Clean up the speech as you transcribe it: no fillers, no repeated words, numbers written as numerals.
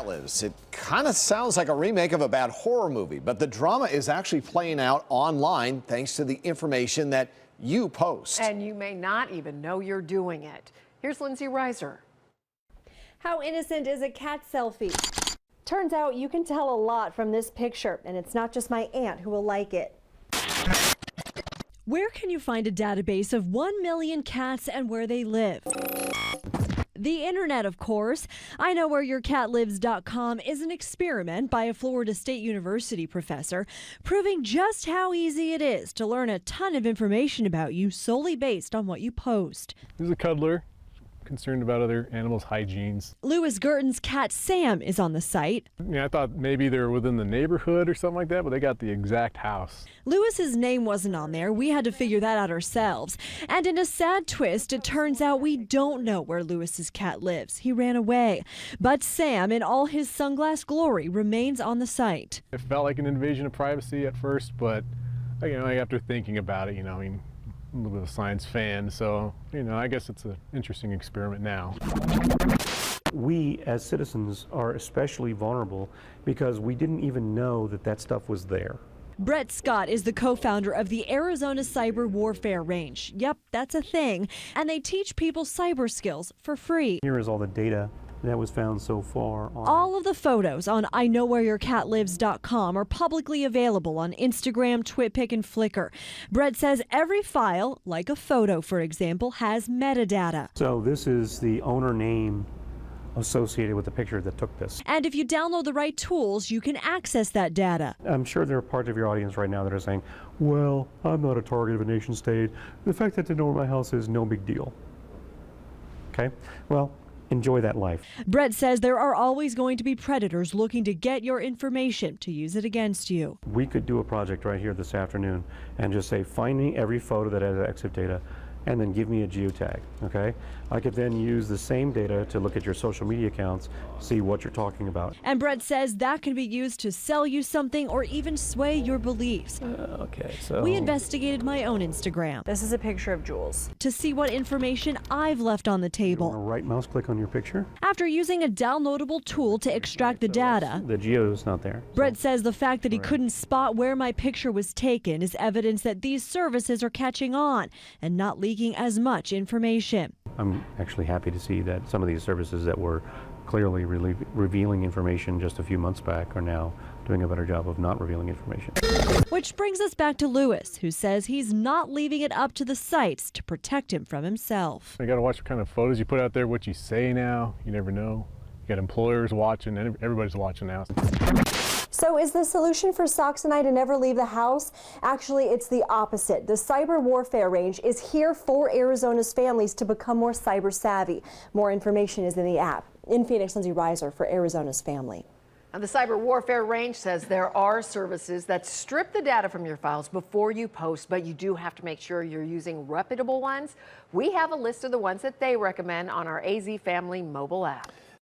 Lives. It kind of sounds like a remake of a bad horror movie, but the drama is actually playing out online thanks to the information that you post. And you may not even know you're doing it. Here's Lindsay Reiser. How innocent is a cat selfie? Turns out you can tell a lot from this picture, and it's not just my aunt who will like it. Where can you find a database of 1 million cats and where they live? The internet, of course. IKnowWhereYourCatLives.com is an experiment by a Florida State University professor proving just how easy it is to learn a ton of information about you solely based on what you post. He's a cuddler, concerned about other animals' hygienes. Lewis Gurton's cat Sam is on the site. I thought maybe they're within the neighborhood or something like that, but they got the exact house. Lewis's name wasn't on there. We had to figure that out ourselves. And in a sad twist, it turns out we don't know where Lewis's cat lives. He ran away. But Sam, in all his sunglass glory, remains on the site. It felt like an invasion of privacy at first, but after thinking about it, I'm a little bit of a science fan, so I guess it's an interesting experiment now. We as citizens are especially vulnerable because we didn't even know that stuff was there. Brett Scott is the co-founder of the Arizona Cyber Warfare Range. Yep, that's a thing. And they teach people cyber skills for free. Here is all the data that was found so far. All of the photos on IKnowWhereYourCatLives.com are publicly available on Instagram, TwitPic, and Flickr. Brett says every file, like a photo for example, has metadata. So this is the owner name associated with the picture that took this. And if you download the right tools, you can access that data. I'm sure there are parts of your audience right now that are saying, well, I'm not a target of a nation state. The fact that they know where my house is, no big deal. Okay, well, enjoy that life. Brett says there are always going to be predators looking to get your information to use it against you. We could do a project right here this afternoon and just say, find me every photo that has exit data and then give me a geotag, okay? I could then use the same data to look at your social media accounts, see what you're talking about. And Brett says that can be used to sell you something or even sway your beliefs. Okay, so We investigated my own Instagram This is a picture of Jules. to see what information I've left on the table. right mouse click on your picture. After using a downloadable tool to extract the data, The geo is not there. Brett says the fact that he couldn't spot where my picture was taken is evidence that these services are catching on and not leaking as much information. I'm actually happy to see that some of these services that were clearly revealing information just a few months back are now doing a better job of not revealing information. Which brings us back to Lewis, who says he's not leaving it up to the sites to protect him from himself. You got to watch what kind of photos you put out there, what you say now. You never know. You got employers watching, and everybody's watching now. So is the solution for Socks and I to never leave the house? Actually, it's the opposite. The Cyber Warfare Range is here for Arizona's families to become more cyber savvy. More information is in the app. In Phoenix, Lindsay Reiser for Arizona's Family. And the Cyber Warfare Range says there are services that strip the data from your files before you post, but you do have to make sure you're using reputable ones. We have a list of the ones that they recommend on our AZ Family mobile app.